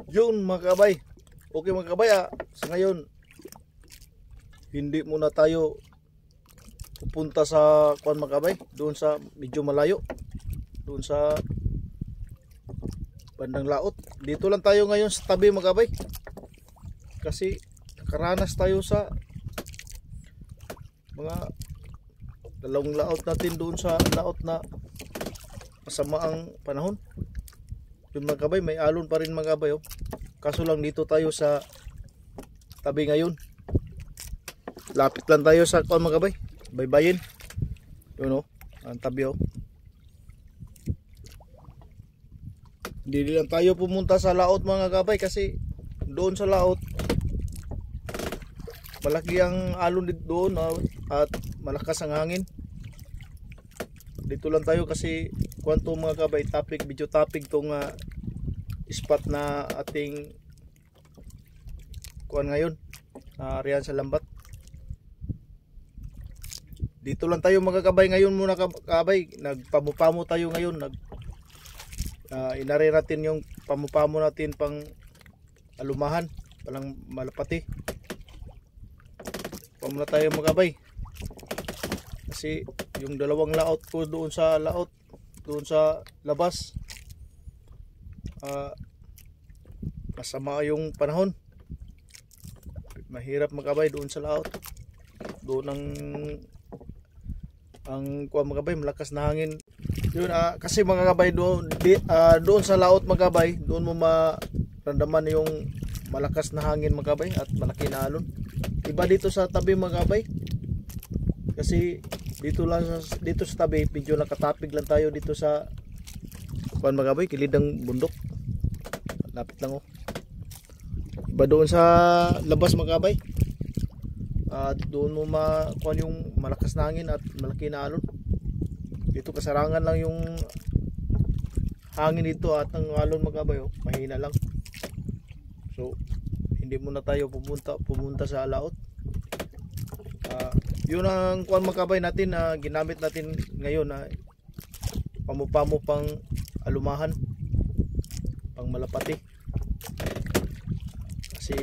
Yun mga kabay. Okay mga kabay, sa ngayon hindi muna tayo pupunta sa kuan mga kabay, doon sa medyo malayo, doon sa bandang laot. Dito lang tayo ngayon sa tabi mga kabay, kasi nakaranas tayo sa mga dalawang laot natin doon sa laot na masama ang panahon. Yun mga kabay, may alon pa rin mga kabay, oh. Kaso lang dito tayo sa tabi ngayon, lapit lang tayo sa kuan mga kabay, baybayin. Yun, oh, ang tabi, oh. Hindi lang tayo pumunta sa laot mga kabay, kasi doon sa laot malaki ang alon dito doon, at malakas ang hangin. Dito lang tayo kasi kwanto mga kabay, topic, video topic tong spot na ating kuan ngayon, riyan sa Lambat. Dito lang tayo mga kabay ngayon muna kabay, nagpamupamo tayo ngayon, inari natin yung pamupamo natin pang alumahan, palang malapati. Pamula tayo mga kabay, kasi yung dalawang laot ko doon sa laot, doon sa labas, masama yung panahon, mahirap magkabay doon sa laot. Doon ang kuha mga kabay, malakas na hangin. Yun, kasi mga kabay doon, doon sa laot mga kabay, doon mo maramdaman yung malakas na hangin mga kabay at malaki na alon. Iba dito sa tabi mga kabay, kasi dito sa tabi medyo nakatapig lang tayo dito sa kuan mga kabay, kilid ng bundok, lapit lang, oh. Iba doon sa labas mga kabay, doon mo makuan yung malakas na hangin at malaki na alon. Dito kasarangan lang yung hangin dito at ang alon mga kabay, oh, mahina lang. So hindi muna tayo pumunta sa laot. Yun ang kuan mga kabay natin na ginamit natin ngayon, na pamupamo pang alumahan, pang malapati. Kasi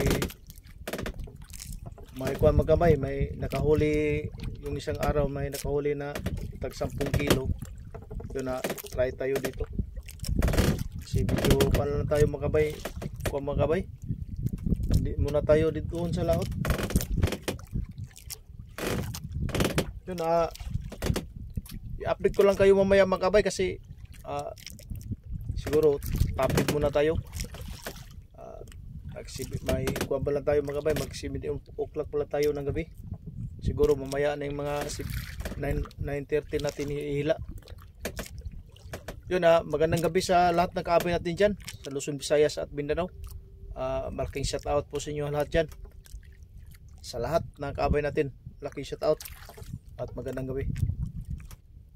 may kuan mga kabay, may nakahuli yung isang araw, may nakahuli na tag 10 kilo. Yun, na try tayo dito, kasi video pa lang tayo mga kabay, kuan mga kabay. Hindi muna tayo dito sa laot. Yun, i-update ko lang kayo mamaya mga kabay, kasi siguro topic muna tayo. May kuha pa lang tayo mga kabay, mag 7 o'clock pala tayo ng gabi. Siguro mamaya na yung mga 9:30 natin ihila. Yun, magandang gabi sa lahat ng kaabay natin dyan sa Luzon, Visayas at Mindanao. Malaking shout out po sa inyo lahat dyan, sa lahat ng kaabay natin, malaking shout out at magandang gabi.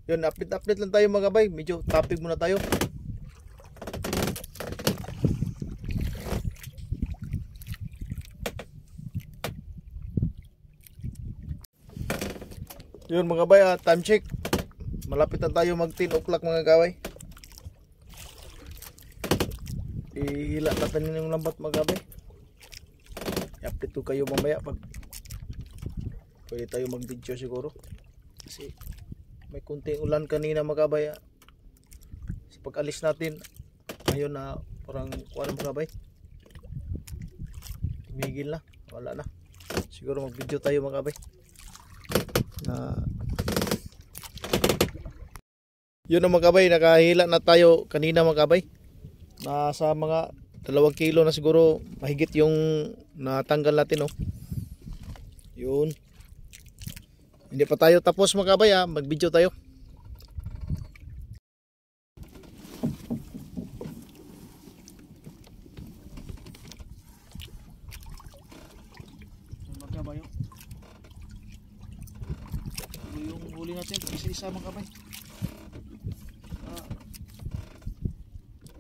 Yun, update lang tayo mga kabay, medyo topic muna tayo. Yun mga kabay, time check, malapit na tayo mag 10 o'clock mga kabay. Ihila natin yung lambat mga kabay. I-update ko kayo mamaya pag pwede tayo mag video siguro, kasi may kunting ulan kanina mga kabay. Sa pag-alis natin ngayon, parang kuha mga kabay, tumigil na, wala na. Siguro mag video tayo mga kabay. Yun ang mga kabay, nakahila na tayo kanina mga kabay. Nasa mga 2 kilo na siguro mahigit yung natanggal natin, oh. Yun, hindi pa tayo tapos mga kabay, mag video tayo. Mga kabay, yung huli natin isa-isa mga kabay.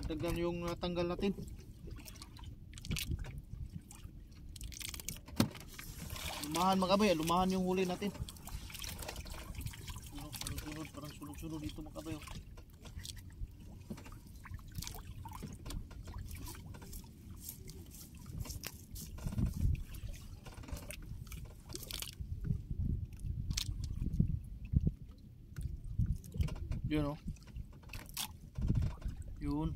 Dagdag yung natanggal natin. Lumahan mga kabay, lumahan yung huli natin. Parang sunod dito mga kabay. Yun oh. Yun.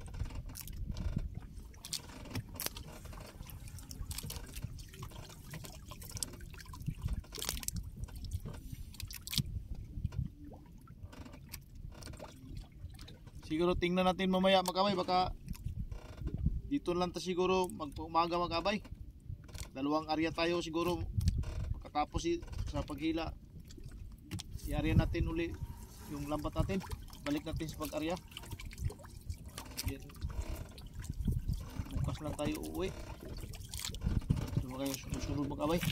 Siguro tingnan natin mamaya magkabay, baka dito lang ta siguro mag-umaga magkabay. Dalawang area tayo siguro pagkatapos sa paghila. I-area natin uli yung lambat natin. Balik natin sa pag-area. Bukas lang tayo uuwi. Diba kayo sunod magkabay?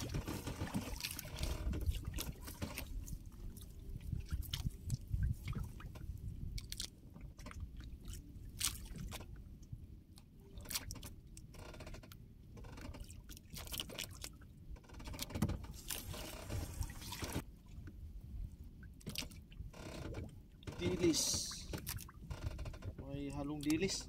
Dilis, may halong dilis.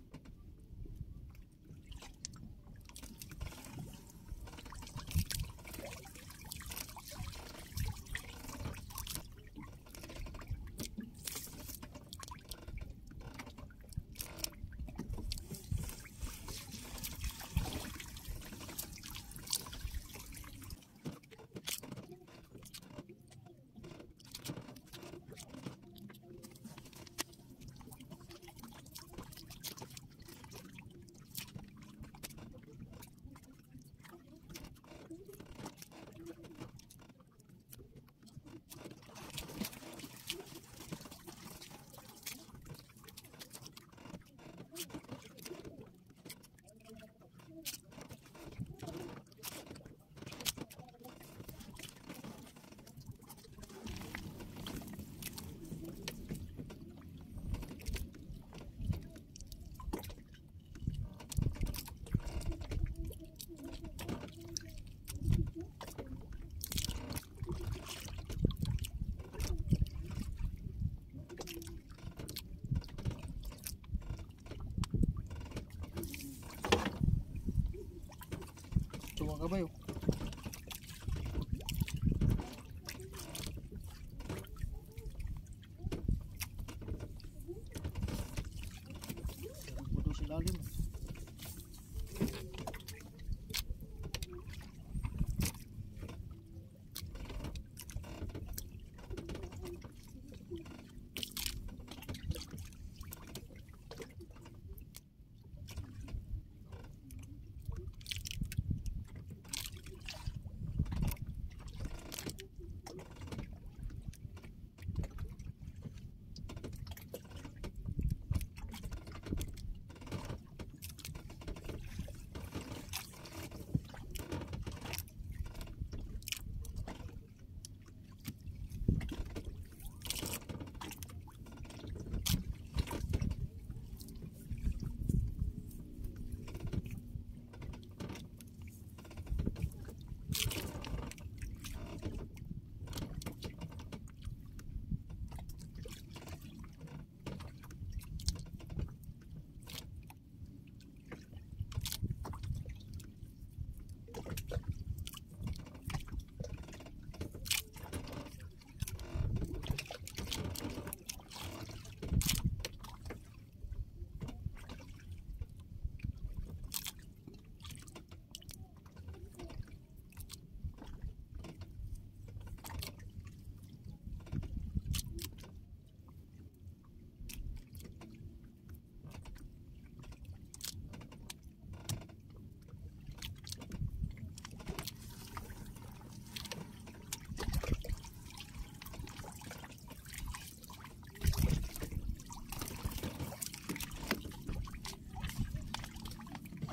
Ito mga kabayo. Puto sa lalim.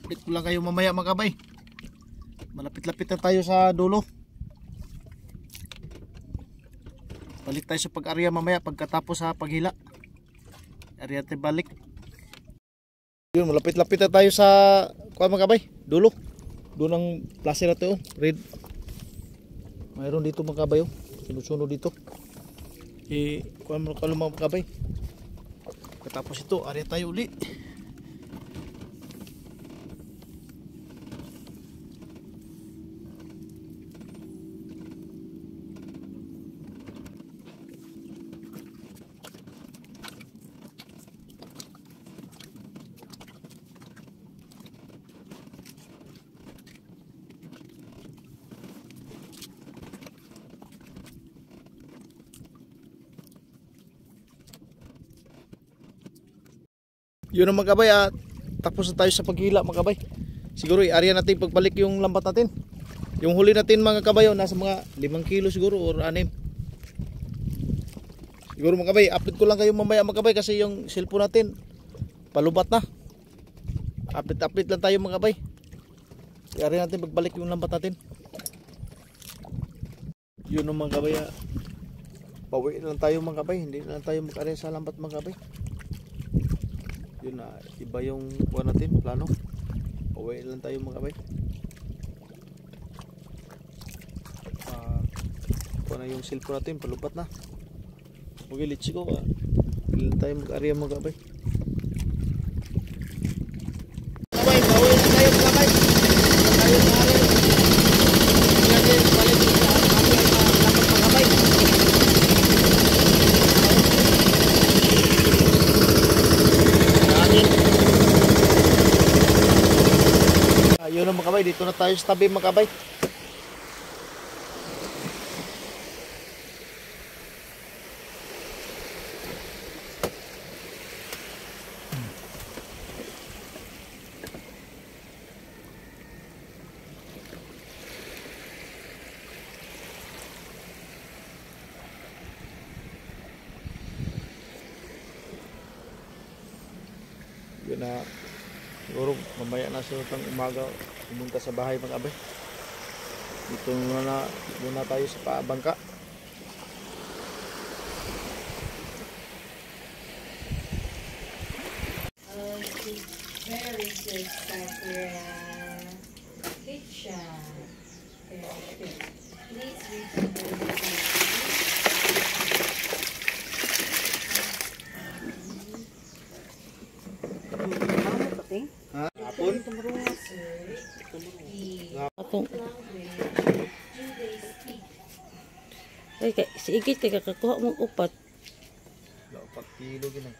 Update ko lang kayo mamaya mga kabay. Malapit-lapit na tayo sa dulo. Balik tayo sa pag-area mamaya pagkatapos sa paghila. Area tayo balik. Yun, malapit-lapit na tayo sa kuha mga kabay, dulo. Doon ang placer na ito, red. Mayroon dito mga kabay, sunod-sunod dito. Kuha mga kabay. Pagkatapos ito, area tayo ulit. Yun ang mga kabay, tapos na tayo sa paghila mga kabay. Siguro i-area natin pagbalik yung lambat natin. Yung huli natin mga kabay, nasa mga 5 kilo siguro or 6. Siguro mga kabay, update ko lang kayo mamaya mga kabay kasi yung cellphone natin palubat na. Update lang tayo mga kabay. I-area natin pagbalik yung lambat natin. Yun ang mga kabay, pauwi lang tayo mga kabay, hindi na lang tayo mag-area sa lambat mga kabay. Yun na, iba yung kuha natin, plano. Pauwi lang tayo mga kabay. Kuha na yung cellphone natin, palubat na. Okay, let's go. Hindi lang tayo mag-area mga kabay. Kabay, pauwi lang tayo mga kabay. Tayo sa area. Ngayon, balik sa lambat mga kabay. Ayun na mga kabay, dito na tayo sa tabi mga kabay. Yun na, siguro mamaya na sa umaga pumunta sa bahay mga kabay. Dito muna tayo sa bangka. Very good Sakura kitchen. Very good. Please reach the Ha? Hapon? Atong ay kay si Igit kay kakakuha mong upat. 4 kilo gina.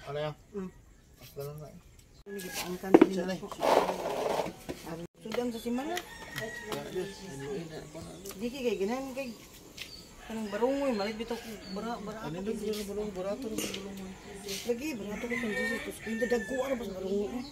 Ano yan? Basta lang na. Nagpaangkan din ako. Sudan sa simana. Di kay ganan kay kanang barungoy malit bitaw ko bara. Ano din yung bulong barato ng bulong mo? Lagi barato ko kan Jesus. Kung dagko ano ba sa barungoy?